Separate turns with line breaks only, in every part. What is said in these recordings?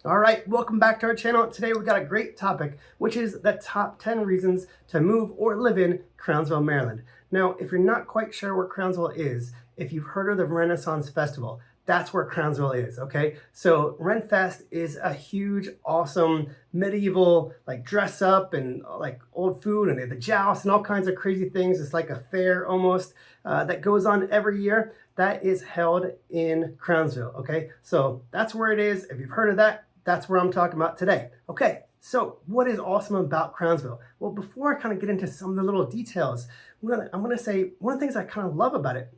All right, welcome back to our channel. Today we've got a great topic, which is the top 10 reasons to move or live in Crownsville, Maryland. Now, if you're not quite sure where Crownsville is, if you've heard of the Renaissance Festival, that's where Crownsville is, okay? So Renfest is a huge, awesome, medieval, like dress up and like old food, and they have the joust and all kinds of crazy things. It's like a fair almost that goes on every year. That is held in Crownsville, okay? So that's where it is. If you've heard of that, that's where I'm talking about today. Okay, so what is awesome about Crownsville? Well, before I kind of get into some of the little details, I'm gonna say one of the things I kind of love about it,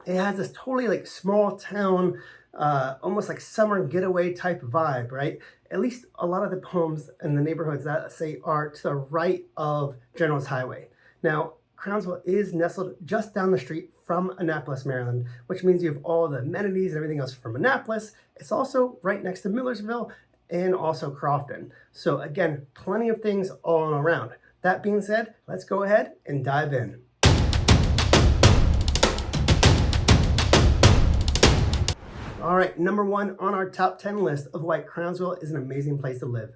it has this totally like small town, almost like summer getaway type vibe, right? At least a lot of the homes in the neighborhoods that say are to the right of General's Highway. Now, Crownsville is nestled just down the street from Annapolis, Maryland, which means you have all the amenities and everything else from Annapolis. It's also right next to Millersville and also Crofton. So again, plenty of things all around. That being said, let's go ahead and dive in. All right, number one on our top 10 list of why Crownsville is an amazing place to live.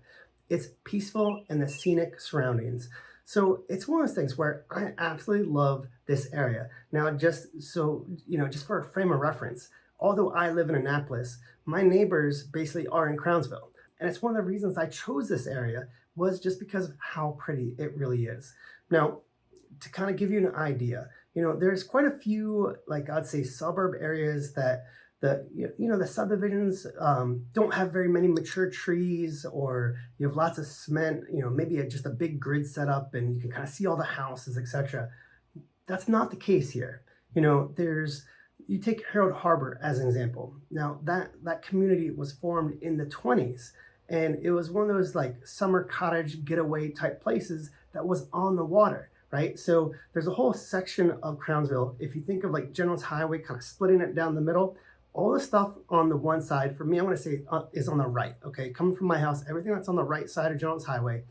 It's peaceful and the scenic surroundings. So it's one of those things where I absolutely love this area. Now, just so, just for a frame of reference, although I live in Annapolis, my neighbors basically are in Crownsville. And it's one of the reasons I chose this area was just because of how pretty it really is. Now, to kind of give you an idea, there's quite a few, like I'd say suburb areas that the subdivisions don't have very many mature trees, or you have lots of cement, maybe just a big grid set up and you can kind of see all the houses, etc. That's not the case here. You take Harold Harbor as an example. Now that community was formed in the 20s, and it was one of those like summer cottage getaway type places that was on the water, right? So there's a whole section of Crownsville. If you think of like General's Highway, kind of splitting it down the middle, all the stuff on the one side, for me, I'm gonna say is on the right, okay? Coming from my house, everything that's on the right side of General's Highway.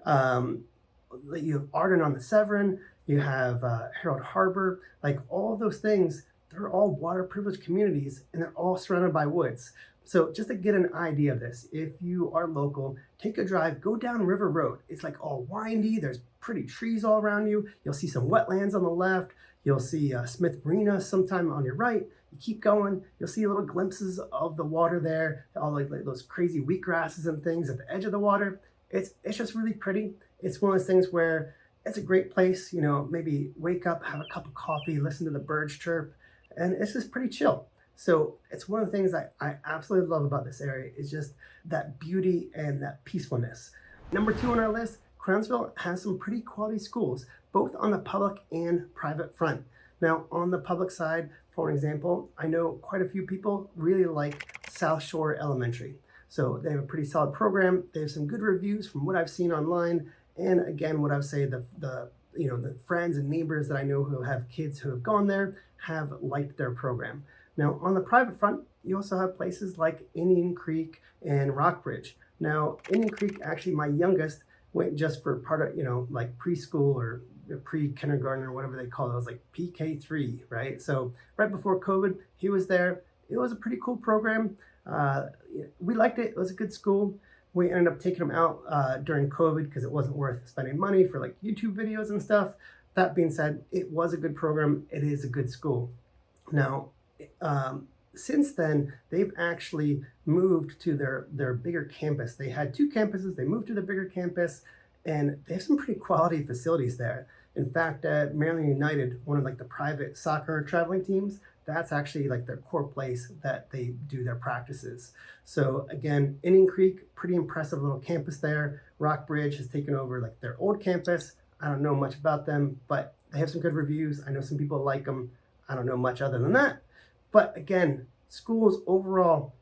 You have Arden on the Severn, you have Harold Harbor, like all of those things, they're all water privileged communities and they're all surrounded by woods. So just to get an idea of this, if you are local, take a drive, go down River Road. It's like all windy, there's pretty trees all around you. You'll see some wetlands on the left. You'll see Smith Marina sometime on your right. You keep going, you'll see little glimpses of the water there, all like those crazy wheatgrasses and things at the edge of the water. It's just really pretty. It's one of those things where it's a great place, maybe wake up, have a cup of coffee, listen to the birds chirp, and it's just pretty chill. So it's one of the things that I absolutely love about this area is just that beauty and that peacefulness. Number two on our list, Crownsville has some pretty quality schools, both on the public and private front. Now, on the public side, for example, I know quite a few people really like South Shore Elementary. So they have a pretty solid program. They have some good reviews from what I've seen online. And again, what I've said, the friends and neighbors that I know who have kids who have gone there have liked their program. Now, on the private front, you also have places like Indian Creek and Rockbridge. Now, Indian Creek, actually, my youngest went just for part of, like preschool or pre-kindergarten or whatever they call it. It was like PK3, right? So right before COVID, he was there. It was a pretty cool program. We liked it. It was a good school. We ended up taking him out during COVID because it wasn't worth spending money for like YouTube videos and stuff. That being said, it was a good program. It is a good school. Now, since then, they've actually moved to their bigger campus. They had two campuses. They moved to the bigger campus, and they have some pretty quality facilities there. In fact, Maryland United, one of like the private soccer traveling teams, that's actually like their core place that they do their practices. So again, Indian Creek, pretty impressive little campus there. Rockbridge has taken over like their old campus. I don't know much about them, but they have some good reviews. I know some people like them. I don't know much other than that. But again, schools overall,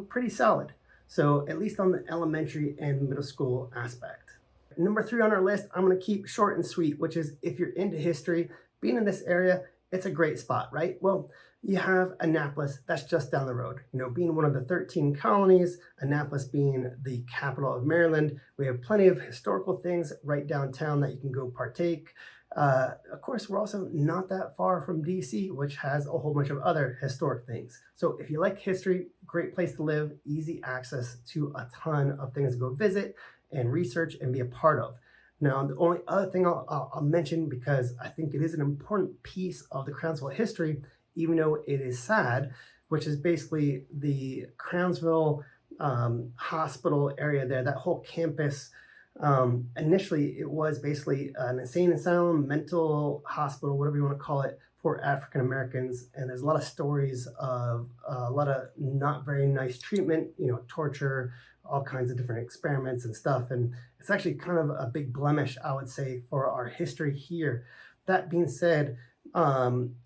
pretty solid. So at least on the elementary and middle school aspect. Number three on our list, I'm going to keep short and sweet, which is if you're into history, being in this area, it's a great spot, right? Well, you have Annapolis, that's just down the road. Being one of the 13 colonies, Annapolis being the capital of Maryland, we have plenty of historical things right downtown that you can go partake. Of course, we're also not that far from DC, which has a whole bunch of other historic things. So if you like history, great place to live, easy access to a ton of things to go visit and research and be a part of. Now, the only other thing I'll mention, because I think it is an important piece of the Crownsville history, even though it is sad, which is basically the Crownsville hospital area there, that whole campus. Initially, it was basically an insane asylum, mental hospital, whatever you want to call it, for African Americans. And there's a lot of stories of a lot of not very nice treatment, torture, all kinds of different experiments and stuff. And it's actually kind of a big blemish, I would say, for our history here. That being said,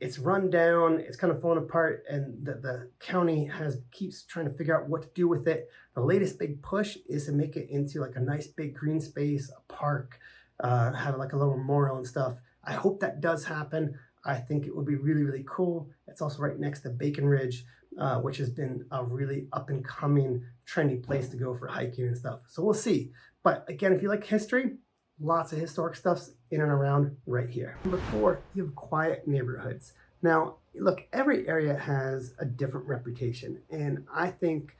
it's run down, it's kind of falling apart, and the county keeps trying to figure out what to do with it. The latest big push is to make it into like a nice big green space, a park, have like a little memorial and stuff. I hope that does happen. I think it would be really, really cool. It's also right next to Bacon Ridge, which has been a really up and coming, trendy place to go for hiking and stuff. So we'll see. But again, if you like history, lots of historic stuff's in and around right here. Number 4, you have quiet neighborhoods. Now, look, every area has a different reputation, and I think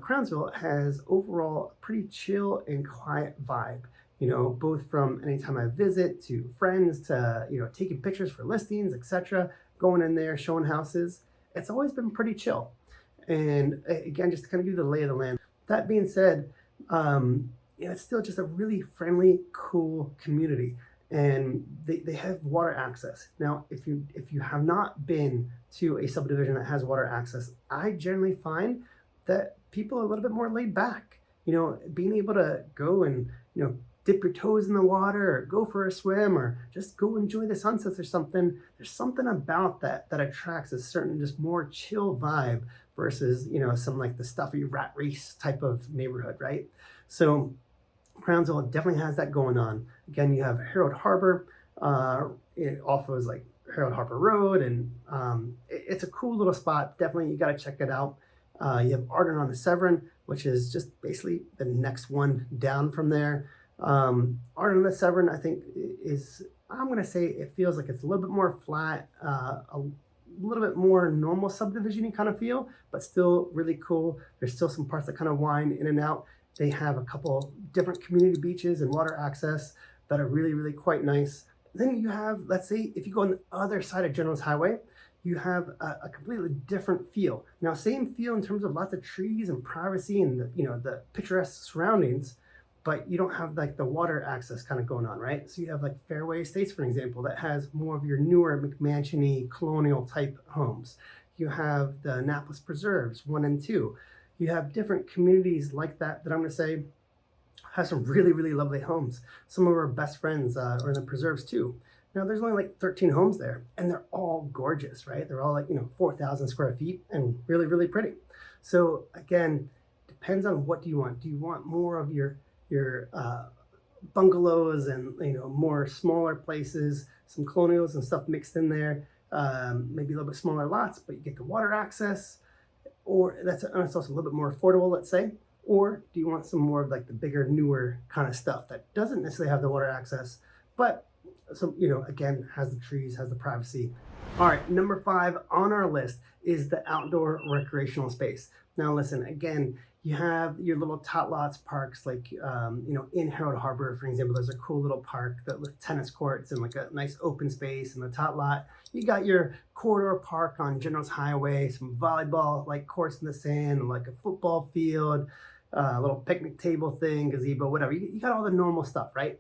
Crownsville has overall a pretty chill and quiet vibe. Both from anytime I visit to friends to taking pictures for listings, etc. Going in there, showing houses. It's always been pretty chill. And again, just to kind of give you the lay of the land. That being said, it's still just a really friendly, cool community, and they have water access. Now, if you have not been to a subdivision that has water access, I generally find that people are a little bit more laid back. Being able to go and dip your toes in the water, or go for a swim, or just go enjoy the sunsets or something. There's something about that attracts a certain just more chill vibe versus some like the stuffy rat race type of neighborhood, right? So Crownsville definitely has that going on. Again, you have Harold Harbor, it offers like Harold Harbor Road, and it's a cool little spot. Definitely, you got to check it out. You have Arden on the Severn, which is just basically the next one down from there. Arden on the Severn, I think, I'm going to say it feels like it's a little bit more flat, a little bit more normal subdivision-y kind of feel, but still really cool. There's still some parts that kind of wind in and out. They have a couple different community beaches and water access that are really, really quite nice. Then you have, let's say, if you go on the other side of General's Highway, you have a completely different feel. Now, same feel in terms of lots of trees and privacy and the picturesque surroundings, but you don't have like the water access kind of going on, right? So you have like Fairway Estates, for example, that has more of your newer McMansion-y colonial type homes. You have the Annapolis Preserves 1 and 2. You have different communities like that I'm going to say have some really, really lovely homes. Some of our best friends are in the Preserves too. Now, there's only like 13 homes there, and they're all gorgeous, right? They're all like 4,000 square feet and really, really pretty. So again, depends on what do you want. Do you want more of your bungalows and more smaller places, some colonials and stuff mixed in there, maybe a little bit smaller lots, but you get the water access, or that's also a little bit more affordable, let's say. Or do you want some more of like the bigger, newer kind of stuff that doesn't necessarily have the water access, but so again, has the trees, has the privacy. All right, number 5 on our list is the outdoor recreational space. Now listen, again, you have your little tot lots parks, like in Harold Harbor, for example. There's a cool little park with tennis courts and like a nice open space in the tot lot. You got your corridor park on General's Highway, some volleyball like courts in the sand, like a football field, a little picnic table thing, gazebo, whatever. You got all the normal stuff, right?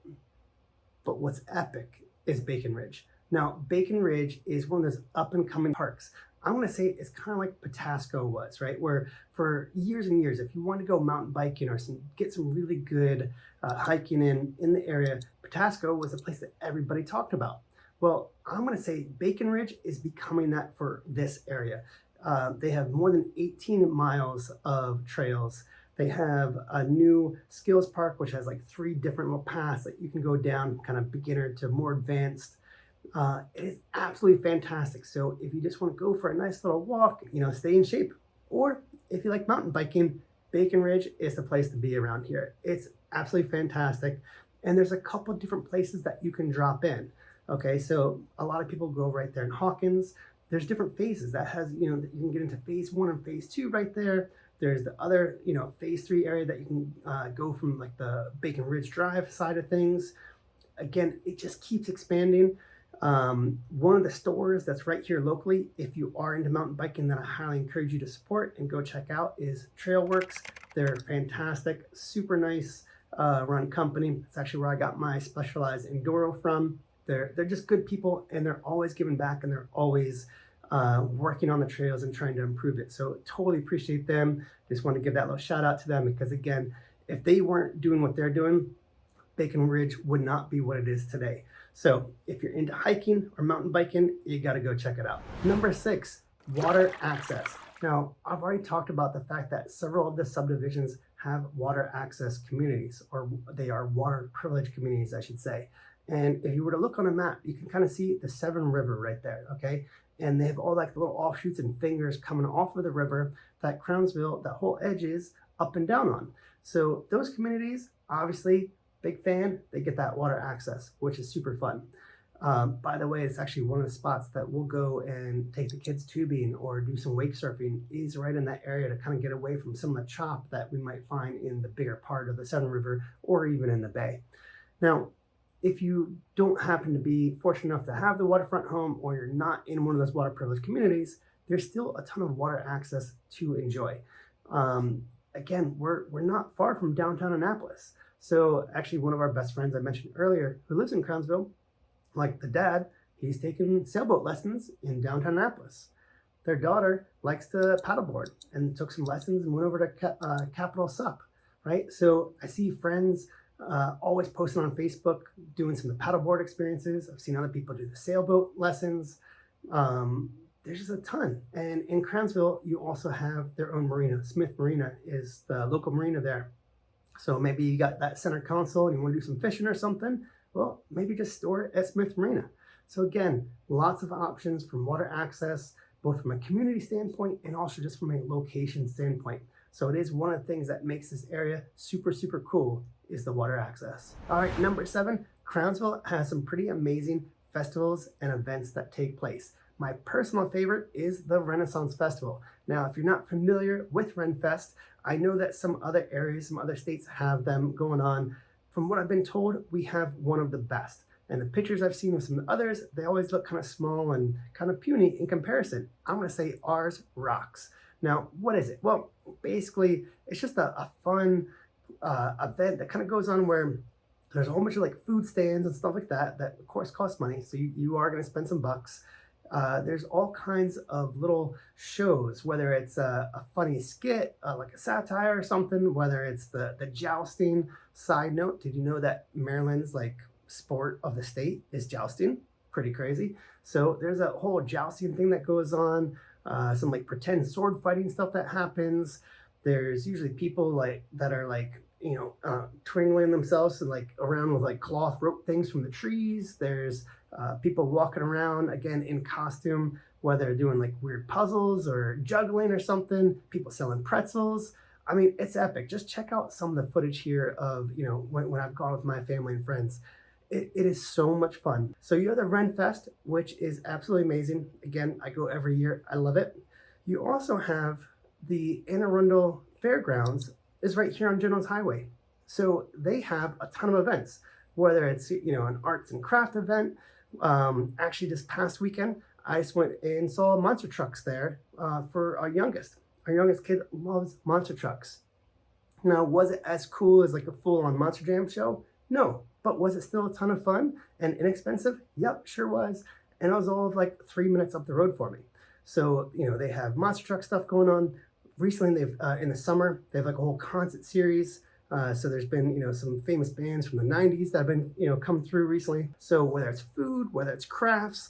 But what's epic is Bacon Ridge. Now, Bacon Ridge is one of those up and coming parks. I'm going to say it's kind of like Patapsco was, right? Where for years and years, if you want to go mountain biking or get some really good hiking in the area, Patapsco was a place that everybody talked about. Well, I'm going to say Bacon Ridge is becoming that for this area. They have more than 18 miles of trails. They have a new skills park, which has like 3 different little paths that you can go down, kind of beginner to more advanced. It is absolutely fantastic. So if you just want to go for a nice little walk, stay in shape, or if you like mountain biking, Bacon Ridge is the place to be around here. It's absolutely fantastic. And there's a couple different places that you can drop in. Okay, so a lot of people go right there in Hawkins. There's different phases that has, that you can get into phase one and phase two right there. There's the other, phase three area that you can go from like the Bacon Ridge Drive side of things. Again, it just keeps expanding. One of the stores that's right here locally, if you are into mountain biking, that I highly encourage you to support and go check out is Trailworks. They're fantastic, super nice run company. It's actually where I got my specialized enduro from. They're just good people, and they're always giving back, and they're always working on the trails and trying to improve it. So totally appreciate them. Just want to give that little shout out to them, because again, if they weren't doing what they're doing, Bacon Ridge would not be what it is today. So if you're into hiking or mountain biking, you got to go check it out. Number 6, water access. Now, I've already talked about the fact that several of the subdivisions have water access communities, or they are water privilege communities, I should say. And if you were to look on a map, you can kind of see the Severn River right there, okay? And they have all like the little offshoots and fingers coming off of the river that Crownsville, that whole edge is up and down on. So those communities, obviously, big fan, they get that water access, which is super fun. By the way, it's actually one of the spots that we'll go and take the kids tubing or do some wake surfing is right in that area to kind of get away from some of the chop that we might find in the bigger part of the Severn River or even in the bay. Now, if you don't happen to be fortunate enough to have the waterfront home, or you're not in one of those water privileged communities, there's still a ton of water access to enjoy. Again, we're not far from downtown Annapolis. So actually one of our best friends I mentioned earlier who lives in Crownsville, like the dad, he's taken sailboat lessons in downtown Annapolis. Their daughter likes to paddleboard and took some lessons and went over to Capital Sup, right? So I see friends always posting on Facebook doing some of the paddleboard experiences. I've seen other people do the sailboat lessons. There's just a ton. And in Crownsville, you also have their own marina. Smith Marina is the local marina there. So maybe you got that center console and you want to do some fishing or something. Well, maybe just store it at Smith Marina. So again, lots of options from water access, both from a community standpoint and also just from a location standpoint. So it is one of the things that makes this area super, super cool is the water access. All right, number 7, Crownsville has some pretty amazing festivals and events that take place. My personal favorite is the Renaissance Festival. Now, if you're not familiar with RenFest, I know that some other areas, some other states have them going on. From what I've been told, we have one of the best. And the pictures I've seen of some others, they always look kind of small and kind of puny in comparison. I'm gonna say ours rocks. Now, what is it? Well, basically, it's just a fun event that kind of goes on where there's a whole bunch of like food stands and stuff like that, that of course cost money. So you are gonna spend some bucks. There's all kinds of little shows, whether it's a funny skit, like a satire or something, whether it's the jousting. Side note, did you know that Maryland's like sport of the state is jousting? Pretty crazy. So there's a whole jousting thing that goes on, some like pretend sword fighting stuff that happens. There's usually people like that are like, twingling themselves and like around with like cloth rope things from the trees. There's people walking around again in costume, whether they're doing like weird puzzles or juggling or something. People selling pretzels. I mean, it's epic. Just check out some of the footage here of when I've gone with my family and friends. It is so much fun. So you have the RenFest, which is absolutely amazing. Again, I go every year. I love it. You also have the Anne Arundel Fairgrounds is right here on General's Highway. So they have a ton of events, whether it's an arts and craft event. Actually, this past weekend, I just went and saw monster trucks there for our youngest. Our youngest kid loves monster trucks. Now, was it as cool as like a full-on Monster Jam show? No, but was it still a ton of fun and inexpensive? Yep, sure was. And it was all of like 3 minutes up the road for me. So, they have monster truck stuff going on. Recently, they've in the summer, they have like a whole concert series. So there's been, some famous bands from the 90s that have been, come through recently. So whether it's food, whether it's crafts,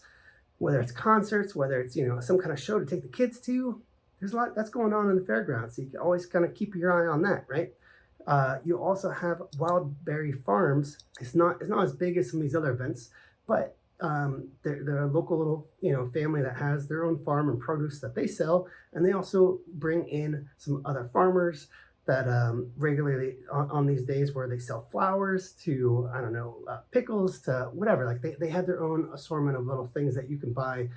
whether it's concerts, whether it's, some kind of show to take the kids to, there's a lot that's going on in the fairgrounds. So you can always kind of keep your eye on that, right? You also have Wildberry Farms. It's not as big as some of these other events, but they're a local little family that has their own farm and produce that they sell, and they also bring in some other farmers that regularly on these days where they sell flowers to, I don't know, pickles to whatever. Like they have their own assortment of little things that you can buy,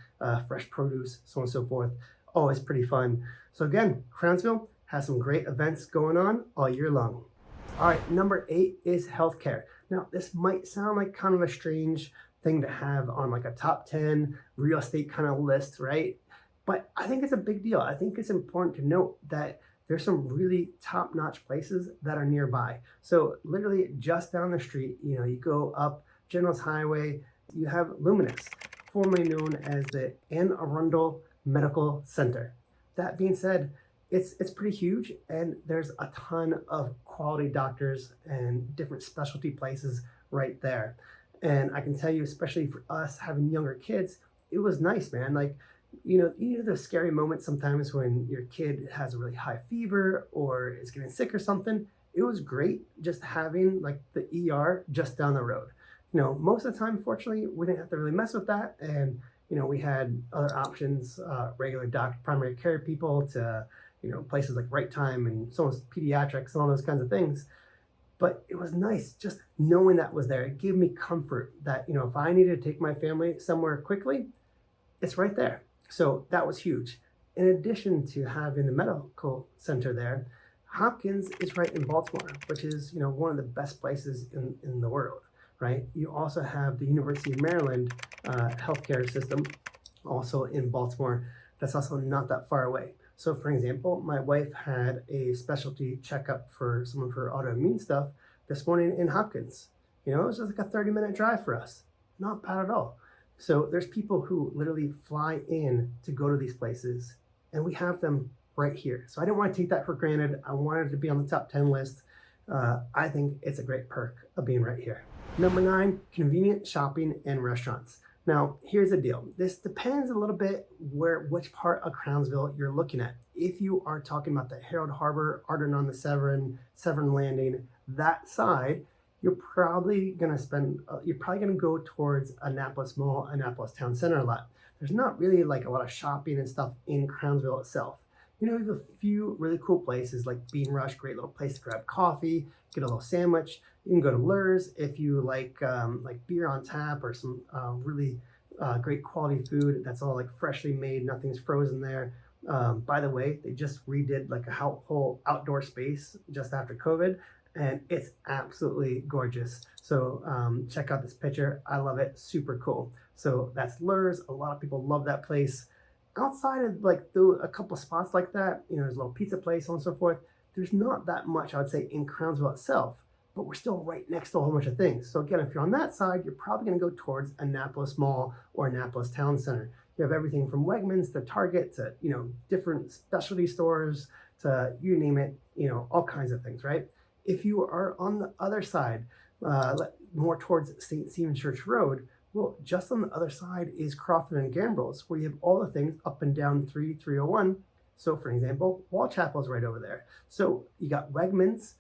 fresh produce, so on and so forth. Always pretty fun. So again, Crownsville has some great events going on all year long. All right, number 8 is healthcare. Now, this might sound like kind of a strange thing to have on like a top 10 real estate kind of list, right? But I think it's a big deal. I think it's important to note that there's some really top-notch places that are nearby. So literally just down the street, you go up Generals Highway, you have Luminous, formerly known as the Anne Arundel Medical Center. That being said, it's pretty huge, and there's a ton of quality doctors and different specialty places right there. And I can tell you, especially for us having younger kids, it was nice, man. Like, the scary moments sometimes when your kid has a really high fever or is getting sick or something. It was great just having like the ER just down the road. Most of the time, fortunately, we didn't have to really mess with that. And, we had other options, regular primary care people to, places like Right Time and so on, pediatrics and all those kinds of things. But it was nice just knowing that was there. It gave me comfort that, if I needed to take my family somewhere quickly, it's right there. So that was huge. In addition to having the medical center there, Hopkins is right in Baltimore, which is, one of the best places in the world, right? You also have the University of Maryland healthcare system also in Baltimore. That's also not that far away. So for example, my wife had a specialty checkup for some of her autoimmune stuff this morning in Hopkins. It was just like a 30-minute drive for us. Not bad at all. So there's people who literally fly in to go to these places, and we have them right here. So I didn't want to take that for granted. I wanted to be on the top 10 list. I think it's a great perk of being right here. Number 9, convenient shopping and restaurants. Now, here's the deal. This depends a little bit which part of Crownsville you're looking at. If you are talking about the Herald Harbor, Arden on the Severn, Severn Landing, that side, you're probably gonna go towards Annapolis Mall, Annapolis Town Center a lot. There's not really like a lot of shopping and stuff in Crownsville itself. We have a few really cool places like Bean Rush, great little place to grab coffee, get a little sandwich. You can go to Lur's if you like beer on tap or some really great quality food that's all like freshly made, nothing's frozen there. By the way, they just redid like a whole outdoor space just after COVID, and it's absolutely gorgeous. So check out this picture. I love it. Super cool. So that's Lur's. A lot of people love that place. Outside of like a couple spots like that, there's a little pizza place, so on and so forth. There's not that much, I would say, in Crownsville itself, but we're still right next to a whole bunch of things. So again, if you're on that side, you're probably going to go towards Annapolis Mall or Annapolis Town Center. You have everything from Wegmans to Target to, different specialty stores to you name it, all kinds of things, right? If you are on the other side, more towards St. Stephen's Church Road, well, just on the other side is Crofton and Gambrills, where you have all the things up and down 301. So for example, Wall Chapel's right over there. So you got Wegmans,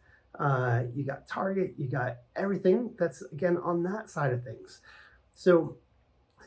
you got Target, you got everything that's, again, on that side of things. So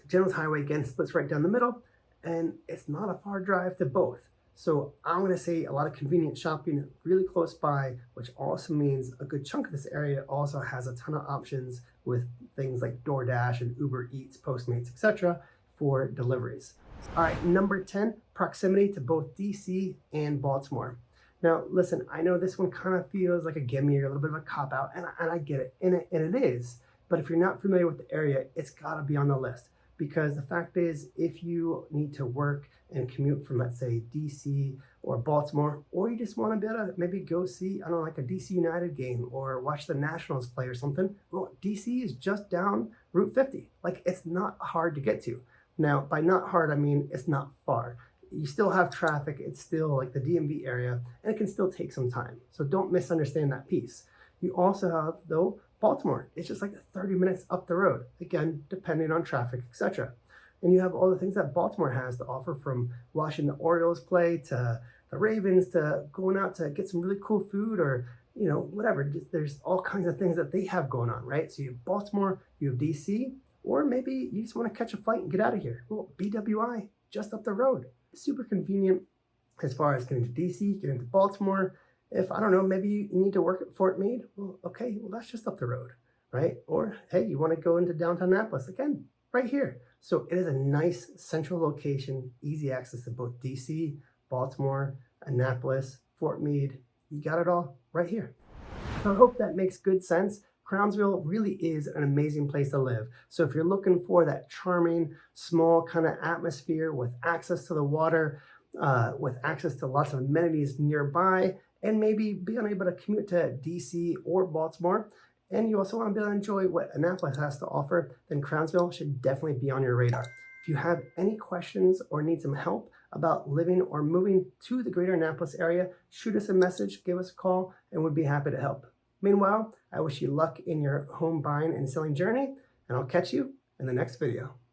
Generals Highway, again, splits right down the middle, and it's not a far drive to both. So I'm going to say a lot of convenient shopping really close by, which also means a good chunk of this area also has a ton of options with things like DoorDash and Uber Eats, Postmates, etc. for deliveries. All right, number 10, proximity to both DC and Baltimore. Now, listen, I know this one kind of feels like a gimme or a little bit of a cop-out, and I get it, and it is. But if you're not familiar with the area, it's got to be on the list. Because the fact is, if you need to work and commute from, let's say, DC or Baltimore, or you just want to be able to maybe go see, I don't know, like a DC United game or watch the Nationals play or something, well, DC is just down Route 50. Like, it's not hard to get to. Now, by not hard, I mean it's not far. You still have traffic. It's still like the DMV area, and it can still take some time. So don't misunderstand that piece. You also have, though, Baltimore. It's just like 30 minutes up the road, again, depending on traffic, etc. And you have all the things that Baltimore has to offer, from watching the Orioles play to the Ravens to going out to get some really cool food or, whatever. There's all kinds of things that they have going on, right? So you have Baltimore, you have DC, or maybe you just want to catch a flight and get out of here. Well, BWI, just up the road. Super convenient as far as getting to DC, getting to Baltimore. If, I don't know, maybe you need to work at Fort Meade, well, okay, well, that's just up the road, right? Or, hey, you want to go into downtown Annapolis, again, right here. So it is a nice central location, easy access to both DC, Baltimore, Annapolis, Fort Meade. You got it all right here. So I hope that makes good sense. Crownsville really is an amazing place to live. So if you're looking for that charming, small kind of atmosphere with access to the water, with access to lots of amenities nearby, and maybe being able to commute to DC or Baltimore, and you also want to be able to enjoy what Annapolis has to offer, then Crownsville should definitely be on your radar. If you have any questions or need some help about living or moving to the greater Annapolis area, shoot us a message, give us a call, and we'd be happy to help. Meanwhile, I wish you luck in your home buying and selling journey, and I'll catch you in the next video.